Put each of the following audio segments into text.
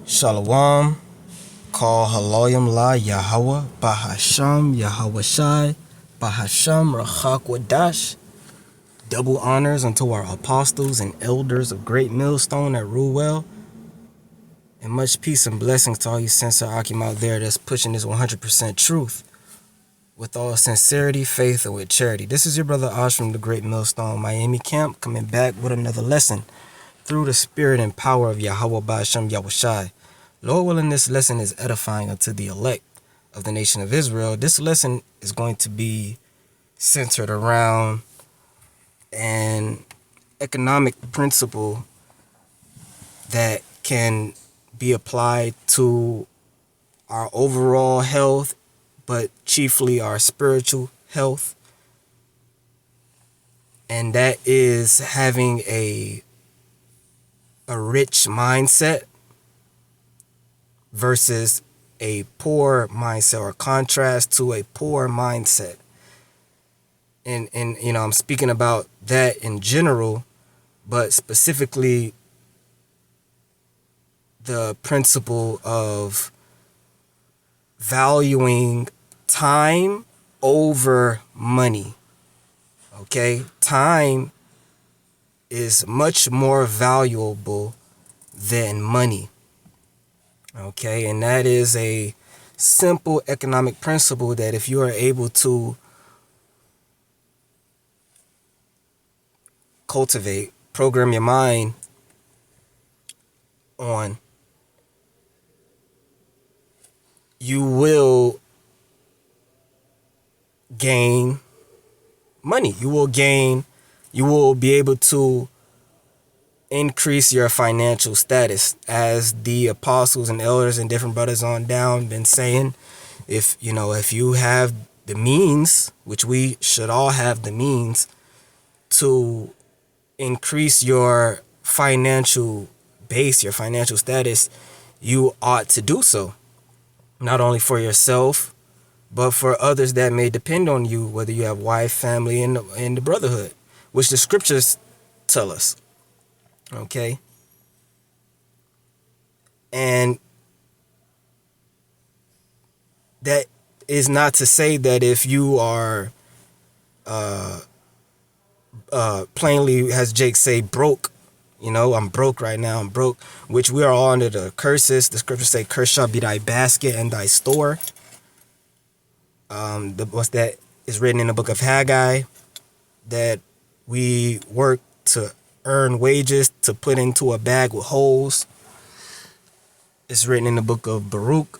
Shalom, call Haloyim La Yahweh, Bahasham Yahweh Shai, Bahasham Rachak Wadash. Double honors unto our apostles and elders of Great Millstone that rule well, and much peace and blessings to all you sincere Akim out there that's pushing this 100% truth with all sincerity, faith, and with charity. This is your brother Osh from the Great Millstone Miami camp, coming back with another lesson through the spirit and power of Yahweh Bahasham Yahweh Shai. Lord willing, this lesson is edifying unto the elect of the nation of Israel. This lesson is going to be centered around an economic principle that can be applied to our overall health, but chiefly our spiritual health. And that is having a rich mindset versus a poor mindset, or contrast to a poor mindset. And I'm speaking about that in general, but specifically the principle of valuing time over money. Okay? Time is much more valuable than money. Okay? And that is a simple economic principle that if you are able to cultivate, program your mind on, you will gain money. You will be able to increase your financial status, as the apostles and elders and different brothers on down been saying. If you have the means, which we should all have the means to increase your financial base, your financial status, you ought to do so. Not only for yourself, but for others that may depend on you, whether you have wife, family, and the brotherhood, which the scriptures tell us. Okay? And that is not to say that if you are plainly, as Jake say, broke. I'm broke right now. I'm broke, which we are all under the curses. The scriptures say, "Cursed shall be thy basket and thy store." What's that is written in the book of Haggai, that we work to earn wages to put into a bag with holes. It's written in the book of Baruch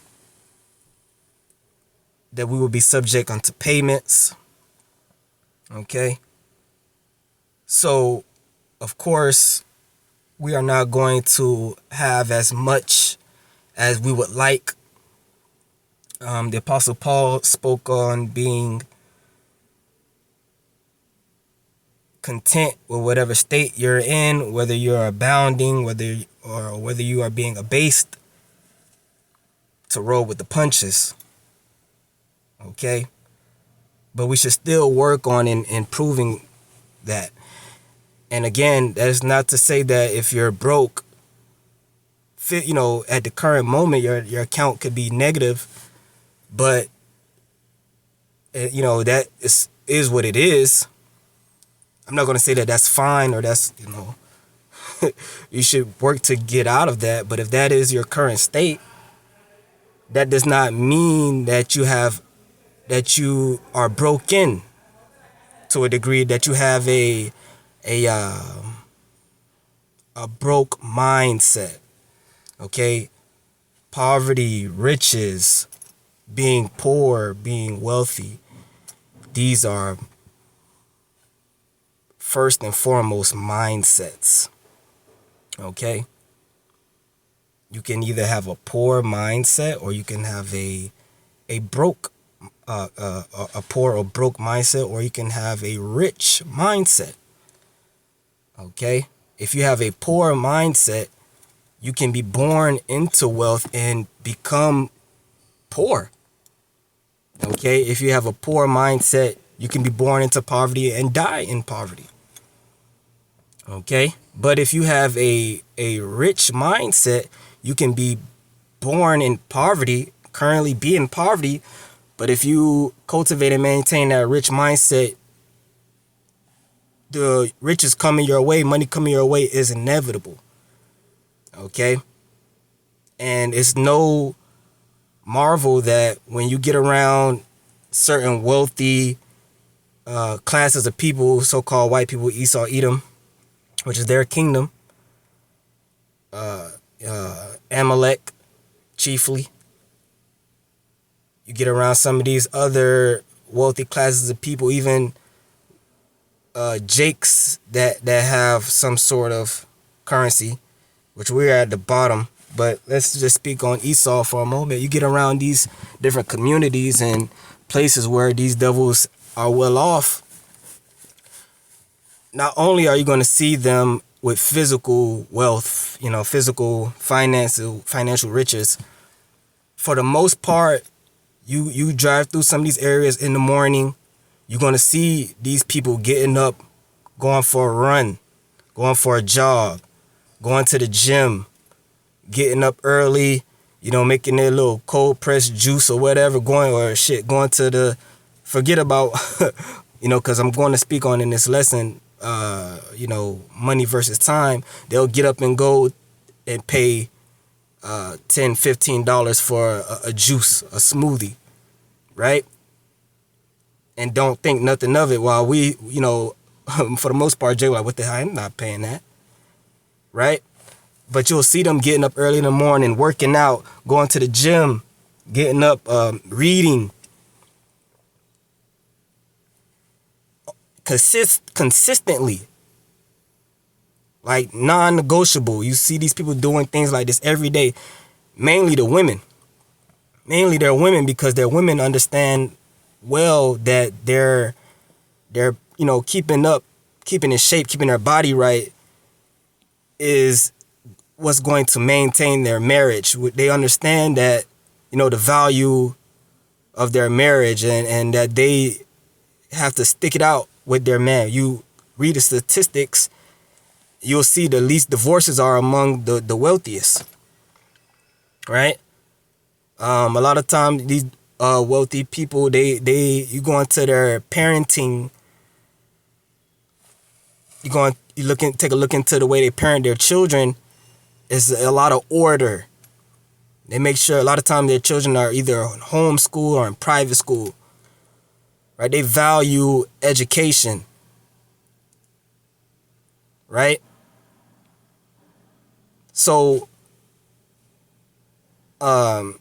that we will be subject unto payments. Okay. So, of course, we are not going to have as much as we would like. The Apostle Paul spoke on being content with whatever state you're in, whether you're abounding, whether you are being abased, to roll with the punches. Okay? But we should still work on improving that. And again, that is not to say that if you're broke, at the current moment, your account could be negative, but that is what it is. I'm not going to say that that's fine, or that's, you should work to get out of that. But if that is your current state, that does not mean that you are broken to a degree, that you have a broke mindset. Okay? Poverty, riches, being poor, being wealthy, these are first and foremost mindsets. Okay? You can either have a poor mindset, or you can have a broke a poor or broke mindset, or you can have a rich mindset. Okay? If you have a poor mindset, you can be born into wealth and become poor. Okay? If you have a poor mindset, you can be born into poverty and die in poverty. Okay? But if you have a rich mindset, you can be born in poverty, currently be in poverty, but if you cultivate and maintain that rich mindset, the riches coming your way, money coming your way is inevitable. Okay? And it's no marvel that when you get around certain wealthy classes of people, so-called white people, Esau, Edom, which is their kingdom, Amalek, chiefly. You get around some of these other wealthy classes of people, even Jakes that have some sort of currency, which we're at the bottom. But let's just speak on Esau for a moment. You get around these different communities and places where these devils are well off. Not only are you going to see them with physical wealth, physical financial riches, for the most part, you drive through some of these areas in the morning, you're going to see these people getting up, going for a run, going for a jog, going to the gym, getting up early, making their little cold pressed juice or whatever, going to the, forget about, because I'm going to speak on in this lesson, money versus time. They'll get up and go and pay $10-15 for a juice, a smoothie, right? And don't think nothing of it, while we, for the most part, Jay, like, what the hell, I'm not paying that, right? But you'll see them getting up early in the morning, working out, going to the gym, getting up, reading, consistently, like non-negotiable. You see these people doing things like this every day. Mainly the women. Mainly they're women, because their women understand well that they're keeping in shape, keeping their body right is what's going to maintain their marriage. They understand that, the value of their marriage, and that they have to stick it out with their man. You read the statistics, you'll see the least divorces are among the wealthiest, right? A lot of times these wealthy people, you go into their parenting, take a look into the way they parent their children. Is a lot of order. They make sure a lot of times their children are either home school or in private school, right? They value education, right? So, on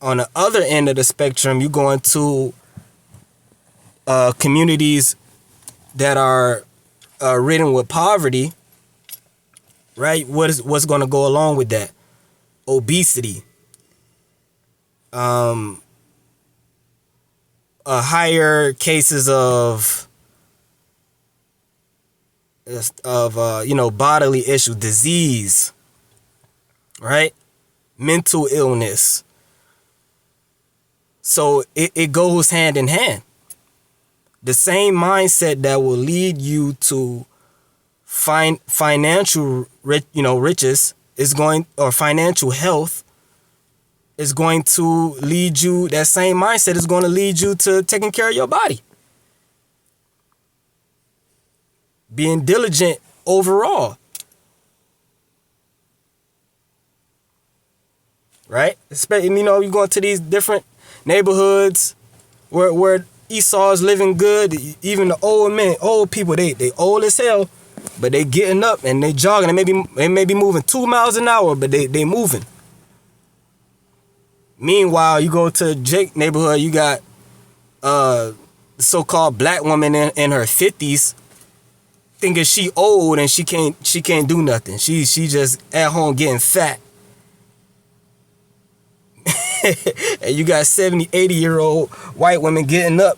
the other end of the spectrum, you go into communities that are ridden with poverty, right? What's going to go along with that? Obesity, higher cases of bodily issue, disease, right? Mental illness. So it goes hand in hand. The same mindset that will lead you to financial riches or financial health is going to lead you, that same mindset is going to lead you to taking care of your body. Being diligent overall. Right? Especially, you go into these different neighborhoods where Esau is living good. Even the old people, they old as hell, but they getting up and they jogging. They may be moving 2 miles an hour, but they moving. Meanwhile, you go to Jake neighborhood, you got the so-called black woman in her 50s thinking she old and she can't do nothing. She just at home getting fat. And you got 70, 80-year-old white women getting up,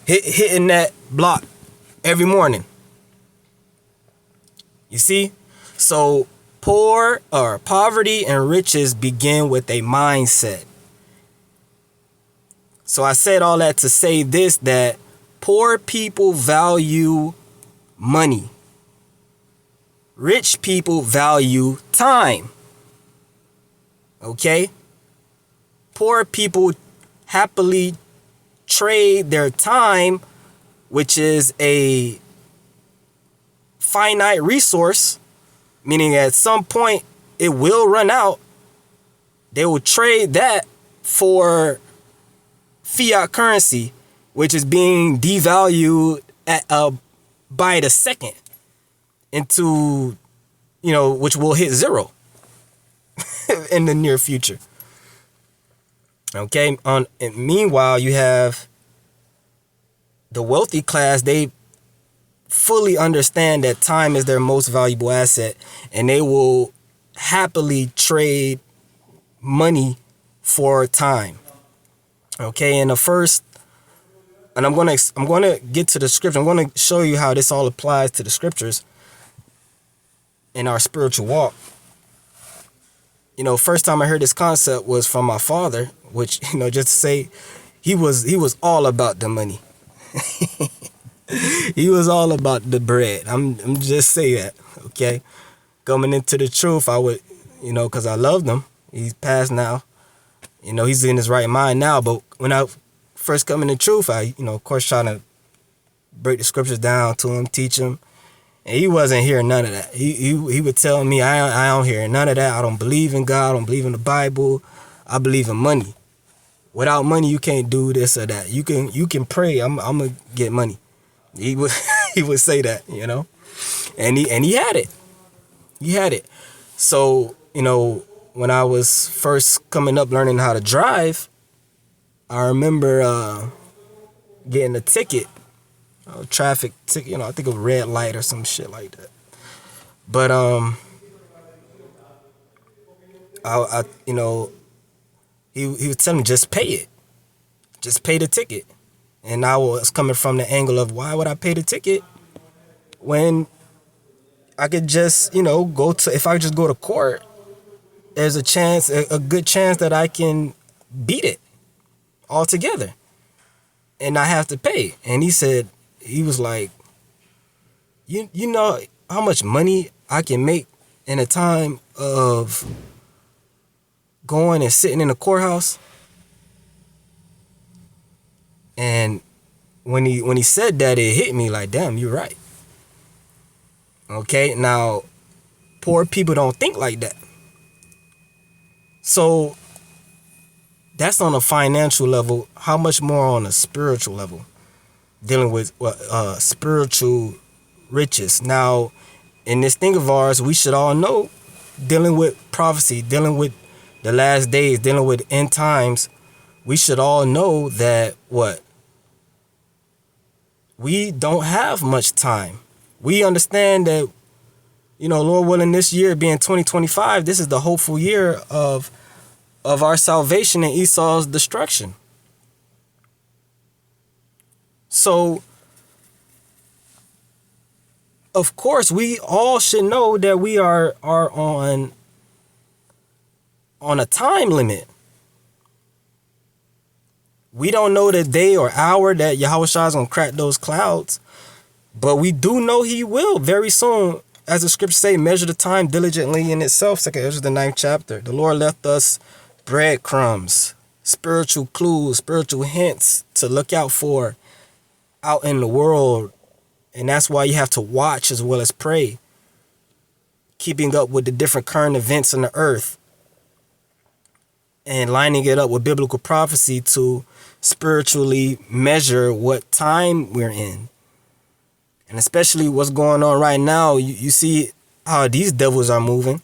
hitting that block every morning. You see? So poverty and riches begin with a mindset. So I said all that to say this, that poor people value money. Rich people value time. Okay? Poor people happily trade their time, which is a finite resource, meaning at some point it will run out. They will trade that for fiat currency, which is being devalued by the second into, which will hit zero in the near future. Okay. And meanwhile, you have the wealthy class. They fully understand that time is their most valuable asset, and they will happily trade money for time. Okay. And I'm gonna get to the scripture. I'm gonna show you how this all applies to the scriptures in our spiritual walk. First time I heard this concept was from my father, which, just to say, he was all about the money. He was all about the bread. I'm just say that, okay? Coming into the truth, I would, because I loved him. He's passed now. He's in his right mind now. But when I first come in the truth, I, of course, trying to break the scriptures down to him, teach him. And he wasn't hearing none of that. He would tell me, I don't hear none of that. I don't believe in God. I don't believe in the Bible. I believe in money. Without money, you can't do this or that. You can pray. I'm gonna get money. He would he would say that, and he had it. He had it. So when I was first coming up learning how to drive, I remember getting a ticket. Traffic ticket, I think a red light or some shit like that. But I he was telling me, just pay it, just pay the ticket. And I was coming from the angle of, why would I pay the ticket when I could just if I just go to court, there's a good chance that I can beat it altogether, and I have to pay. And he was like, you know how much money I can make in a time of going and sitting in the courthouse? And when he said that, it hit me like, damn, you're right. Okay, now poor people don't think like that. So that's on a financial level. How much more on a spiritual level? Dealing with spiritual riches. Now, in this thing of ours, we should all know, dealing with prophecy, dealing with the last days, dealing with end times, we should all know that we don't have much time. We understand that, Lord willing, this year being 2025, this is the hopeful year of our salvation and Esau's destruction. So, of course, we all should know that we are on a time limit. We don't know the day or hour that Yahushua is going to crack those clouds, but we do know he will very soon. As the scriptures say, measure the time diligently in itself. 2 Ezra, the 9th chapter. The Lord left us breadcrumbs, spiritual clues, spiritual hints to look out for out in the world. And that's why you have to watch as well as pray, keeping up with the different current events on the earth and lining it up with biblical prophecy to spiritually measure what time we're in. And especially what's going on right now, you see how these devils are moving.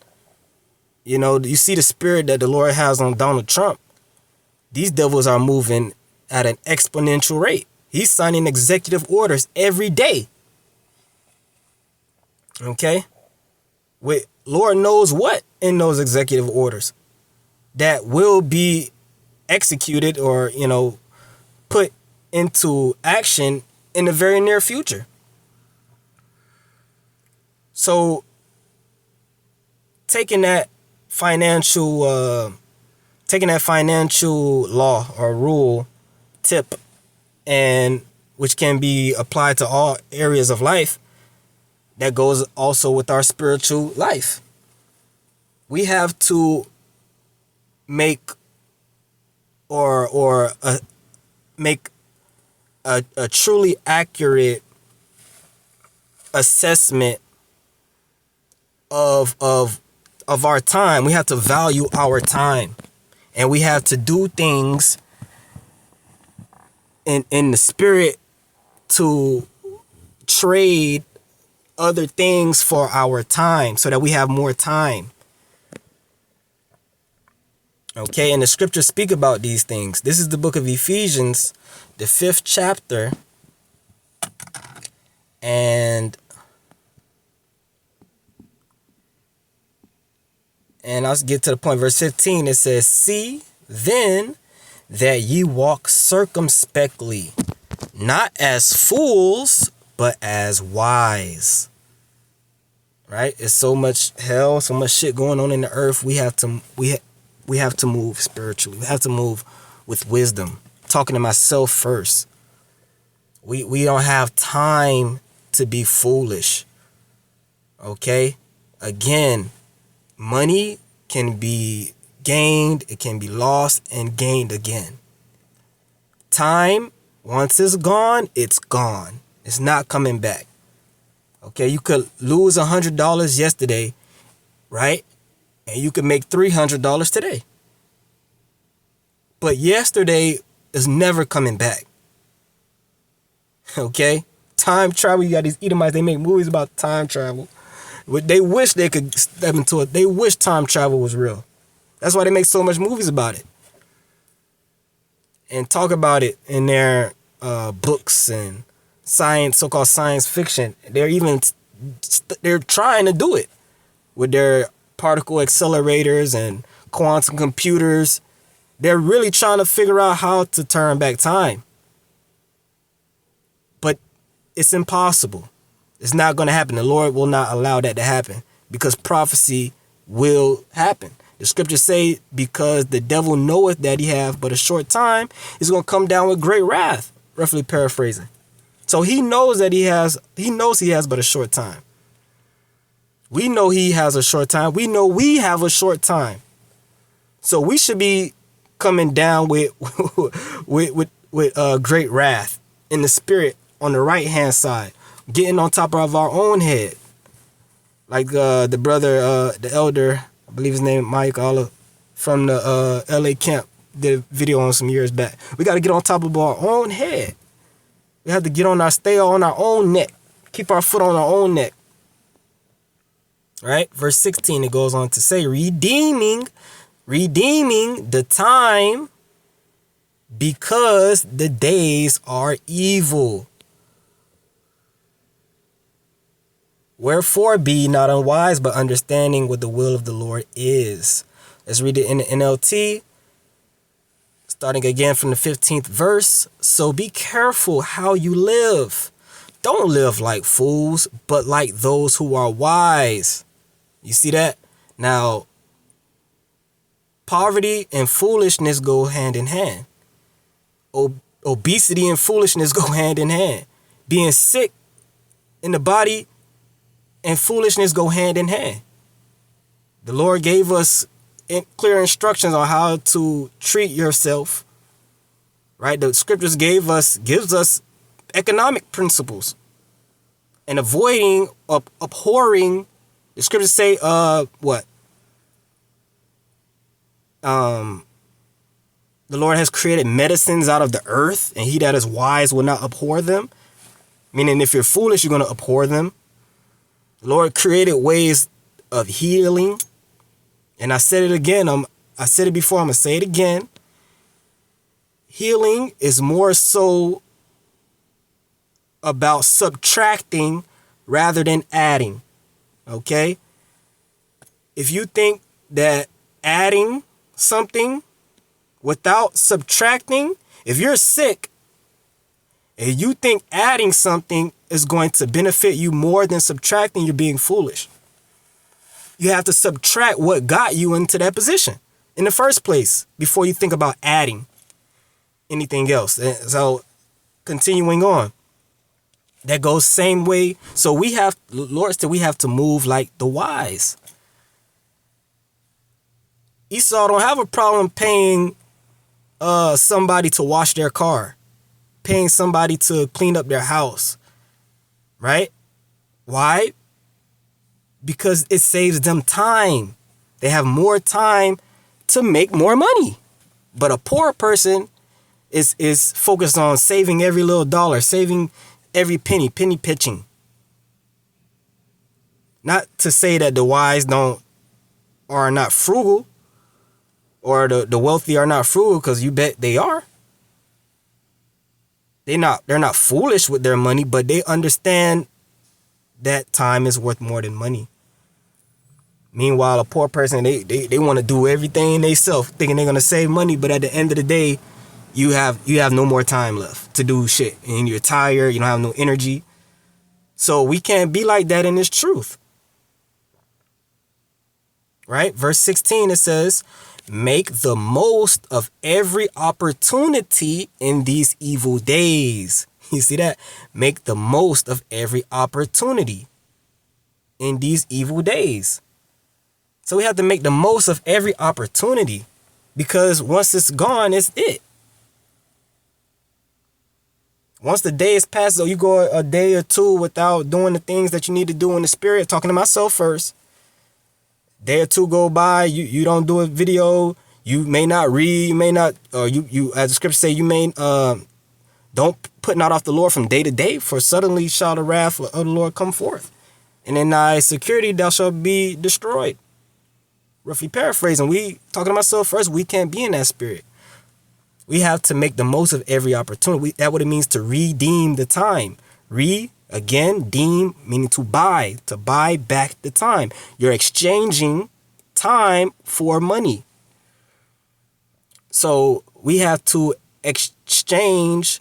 You see the spirit that the Lord has on Donald Trump. These devils are moving at an exponential rate. He's signing executive orders every day. Okay? With Lord knows what in those executive orders that will be executed or, put into action in the very near future. So taking that financial law or rule tip, and which can be applied to all areas of life, that goes also with our spiritual life. We have to make or make a truly accurate assessment of our time. We have to value our time, and we have to do things in the spirit to trade other things for our time so that we have more time. Okay, and the scriptures speak about these things. This is the book of Ephesians, the 5th chapter, and I'll get to the point. Verse 15, it says, "See then that ye walk circumspectly, not as fools, but as wise." Right? It's so much hell, so much shit going on in the earth. We have to move spiritually. We have to move with wisdom. Talking to myself first. We don't have time to be foolish. Okay? Again, money can be gained, it can be lost and gained again. Time, once it's gone, it's gone. It's not coming back. Okay, you could lose $100 yesterday, right? And you could make $300 today. But yesterday is never coming back. Okay? Time travel, you got these Edomites, they make movies about time travel. They wish they could step into it. They wish time travel was real. That's why they make so much movies about it. And talk about it in their books and science, so-called science fiction. They're trying to do it with their particle accelerators and quantum computers. They're really trying to figure out how to turn back time. But it's impossible. It's not going to happen. The Lord will not allow that to happen because prophecy will happen. The scriptures say, because the devil knoweth that he hath but a short time, he's going to come down with great wrath, roughly paraphrasing. So he knows that he has but a short time. We know he has a short time. We know we have a short time. So we should be coming down with great wrath in the spirit on the right hand side, getting on top of our own head. Like the brother, the elder, I believe his name Mike Olive from the LA camp did a video on some years back. We got to get on top of our own head. We have to stay on our own neck. Keep our foot on our own neck. Right? Verse 16, it goes on to say, redeeming the time because the days are evil. Wherefore be not unwise, but understanding what the will of the Lord is. Let's read it in the NLT. Starting again from the 15th verse. So be careful how you live. Don't live like fools, but like those who are wise. You see that? Now, poverty and foolishness go hand in hand. Obesity and foolishness go hand in hand. Being sick in the body and foolishness go hand in hand. The Lord gave us clear instructions on how to treat yourself. Right? The scriptures gives us economic principles. And abhorring, the scriptures say, what? The Lord has created medicines out of the earth, and he that is wise will not abhor them. Meaning, if you're foolish, you're going to abhor them. The Lord created ways of healing. And I said it again. I said it before. I'm going to say it again. Healing is more so about subtracting rather than adding. Okay? If you think that adding something without subtracting, if you're sick and you think adding something is going to benefit you more than subtracting, you're being foolish. You have to subtract what got you into that position in the first place before you think about adding anything else. So continuing on, that goes same way. So Lord said we have to move like the wise. Esau don't have a problem paying somebody to wash their car, paying somebody to clean up their house, right? Why? Because it saves them time. They have more time to make more money. But a poor person is focused on saving every little dollar, saving every penny pitching. Not to say that the wise are not frugal, or the wealthy are not frugal, because you bet they are. They're not foolish with their money, but they understand that time is worth more than money. Meanwhile, a poor person, they want to do everything themselves, thinking they're gonna save money, but at the end of the day, you have no more time left to do shit, and you're tired. You don't have no energy. So we can't be like that in this truth, right? Verse 16, it says, "Make the most of every opportunity in these evil days." You see that? Make the most of every opportunity in these evil days. So we have to make the most of every opportunity, because once it's gone, it's it. Once the day is past, or you go a day or two without doing the things that you need to do in the spirit, talking to myself first. Day or two go by, you don't do a video, you may not read, you may not, or you as the scripture say, you may don't put not off the Lord from day to day, for suddenly shall the wrath of the Lord come forth, and in thy security thou shalt be destroyed. Roughly paraphrasing, we talking to myself first, we can't be in that spirit. We have to make the most of every opportunity. That's what it means to redeem the time. Deem, meaning to buy back the time. You're exchanging time for money. So we have to exchange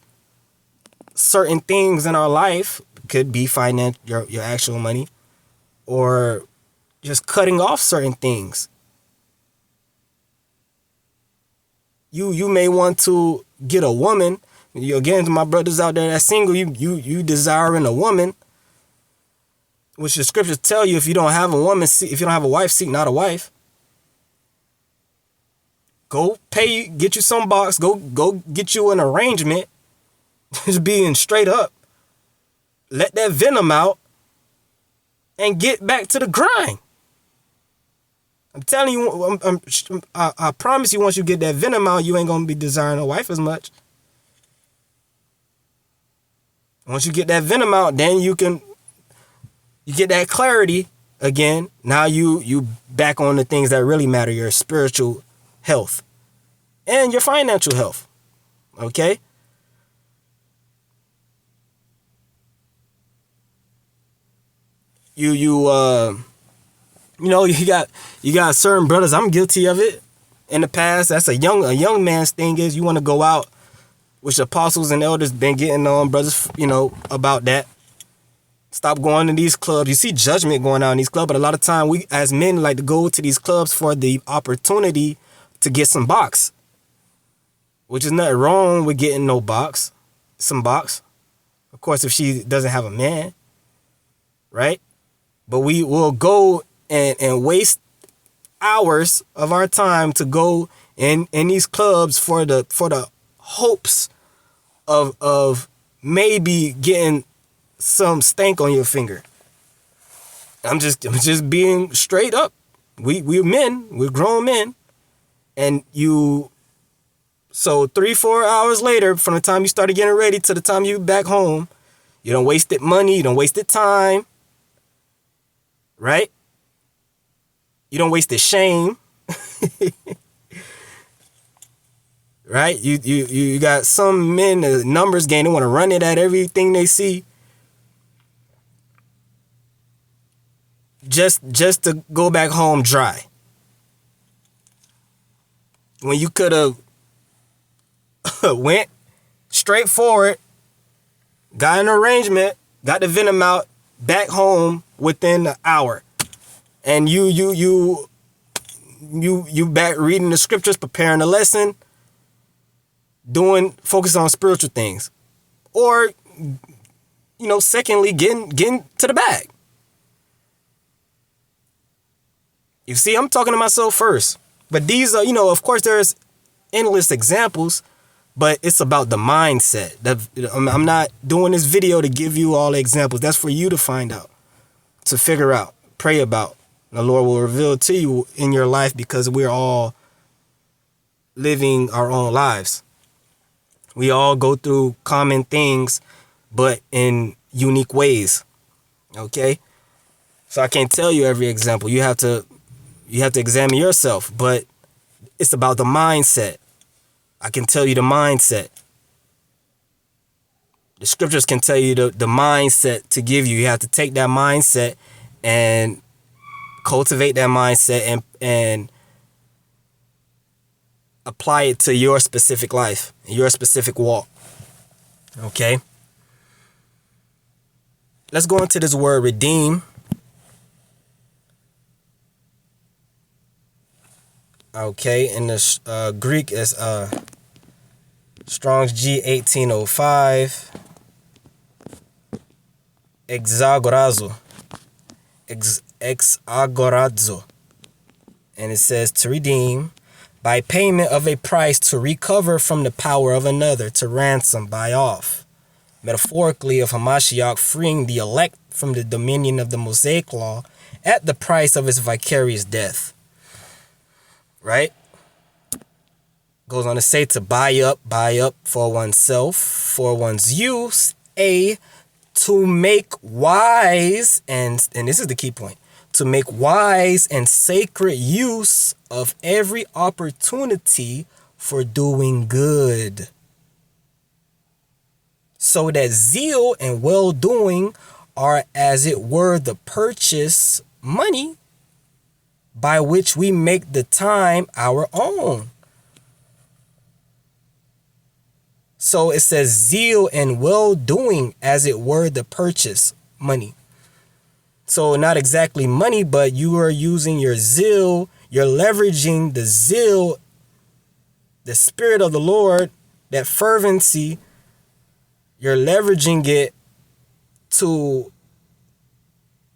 certain things in our life. Could be finance, your actual money, or just cutting off certain things. You may want to get a woman. Again, to my brothers out there that's single, you desiring a woman, which the scriptures tell you, if you don't have a woman, if you don't have a wife, seek not a wife. Go get you some box. Go get you an arrangement. Just being straight up. Let that venom out and get back to the grind. I'm telling you, I promise you, once you get that venom out, you ain't going to be desiring a wife as much. Once you get that venom out, then you get that clarity again. Now you back on the things that really matter, your spiritual health and your financial health. Okay? You got certain brothers. I'm guilty of it in the past. That's a young man's thing, is you want to go out, which the apostles and elders been getting on brothers, about that. Stop going to these clubs. You see judgment going on in these clubs, but a lot of time we as men like to go to these clubs for the opportunity to get some box, which is nothing wrong with getting some box. Of course, if she doesn't have a man, right? But we will go and waste hours of our time to go in these clubs for the hopes of maybe getting some stank on your finger. I'm just being straight up. We're men, we're grown men, and so 3-4 hours later, from the time you started getting ready to the time you back home, you don't wasted money, you don't wasted time, right? You don't waste the shame. Right? You got some men, the numbers game, they want to run it at everything they see. Just to go back home dry. When you could have went straight forward, got an arrangement, got the venom out, back home within an hour. And you back reading the scriptures, preparing a lesson, focus on spiritual things. Or, secondly, getting to the bag. You see, I'm talking to myself first. But these are, of course there's endless examples, but it's about the mindset. I'm not doing this video to give you all the examples. That's for you to find out, to figure out, pray about. The Lord will reveal it to you in your life, because we're all living our own lives. We all go through common things, but in unique ways. Okay? So I can't tell you every example. You have to examine yourself, but it's about the mindset. I can tell you the mindset. The scriptures can tell you the mindset to give you. You have to take that mindset and cultivate that mindset and apply it to your specific life, your specific walk. Okay? Let's go into this word redeem. Okay, in the Greek is Strong's G 1805. Exagorazo. Exagorazo. And it says to redeem, by payment of a price, to recover from the power of another, to ransom, buy off. Metaphorically, of Hamashiach freeing the elect from the dominion of the Mosaic law at the price of his vicarious death. Right? Goes on to say to buy up for oneself, for one's use, to make wise, and this is the key point, to make wise and sacred use of every opportunity for doing good, so that zeal and well-doing are as it were the purchase money by which we make the time our own. So it says zeal and well-doing as it were the purchase money. So not exactly money, but you are using your zeal, you're leveraging the zeal, the Spirit of the Lord, that fervency, you're leveraging it to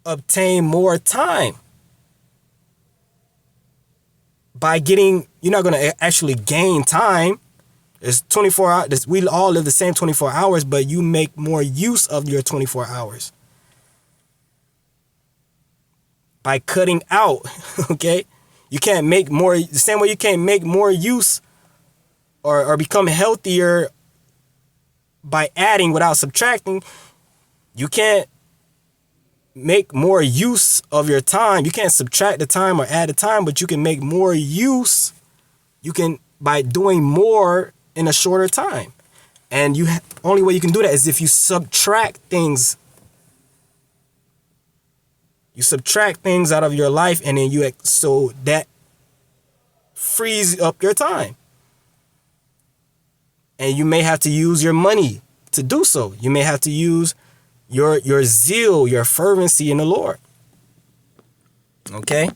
obtain more time. By getting, you're not going to actually gain time. It's 24 hours. We all live the same 24 hours, but you make more use of your 24 hours. By cutting out, okay? You can't make more, the same way you can't make more use or become healthier by adding without subtracting. You can't make more use of your time. You can't subtract the time or add the time, but you can make more use. You can, by doing more in a shorter time. And only way you can do that is if you subtract things. You subtract things out of your life, and then so that frees up your time. And you may have to use your money to do so. You may have to use your zeal, your fervency in the Lord. Okay?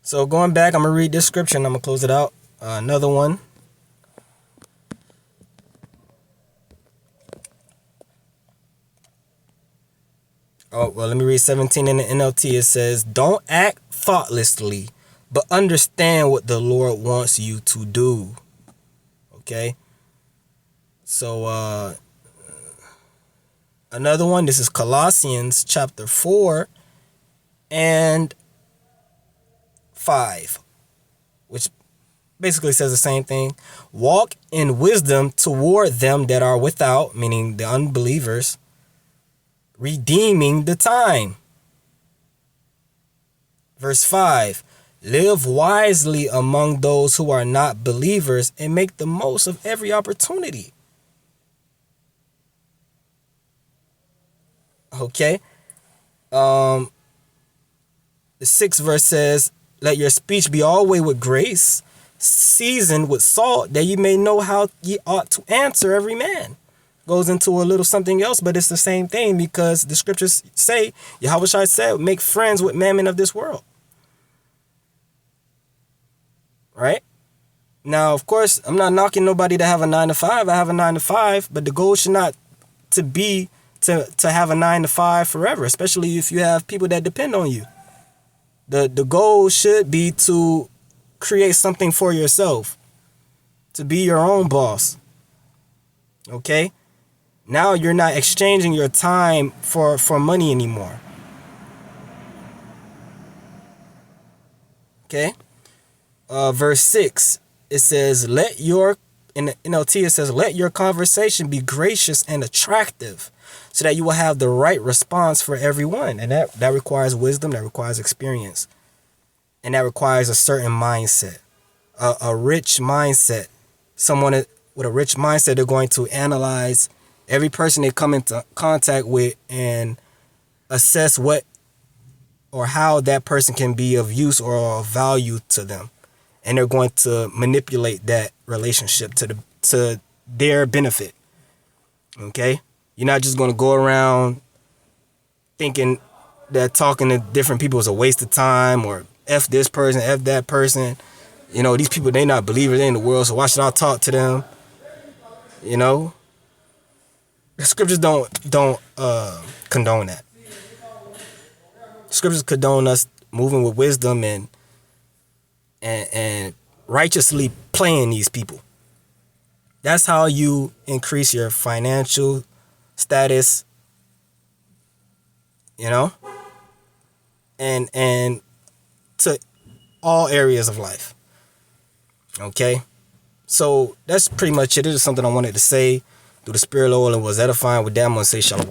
So going back, I'm going to read this scripture and I'm going to close it out. Another one. Oh, well, let me read 17 in the NLT. It says, don't act thoughtlessly, but understand what the Lord wants you to do. Okay? So, another one, this is Colossians chapter 4 and 5, which basically says the same thing. Walk in wisdom toward them that are without, meaning the unbelievers, redeeming the time. Verse 5, live wisely among those who are not believers and make the most of every opportunity. Okay. The 6th verse says, let your speech be always with grace, seasoned with salt, that ye may know how ye ought to answer every man. Goes into a little something else, but it's the same thing, because the scriptures say, Yahushua said, make friends with mammon of this world. Right? Now, of course, I'm not knocking nobody to have a 9 to 5. I have a 9 to 5, but the goal should not to be to have a 9 to 5 forever, especially if you have people that depend on you. The goal should be to create something for yourself. to be your own boss. Okay? Now you're not exchanging your time for money anymore. Okay? Verse 6, it says, in the NLT, it says, let your conversation be gracious and attractive so that you will have the right response for everyone. And that requires wisdom, that requires experience, and that requires a certain mindset, a rich mindset. Someone with a rich mindset, they're going to analyze every person they come into contact with and assess what or how that person can be of use or of value to them. And they're going to manipulate that relationship to their benefit. Okay? You're not just going to go around thinking that talking to different people is a waste of time, or F this person, F that person. You know, these people, they not believers, they in the world, so why should I talk to them? You know? The scriptures don't condone that. Scriptures condone us moving with wisdom and righteously playing these people. That's how you increase your financial status, you know, and to all areas of life. Okay, so that's pretty much it. It is something I wanted to say through the spirit of the Lord and was edifying. With that, I'm gonna say shalom.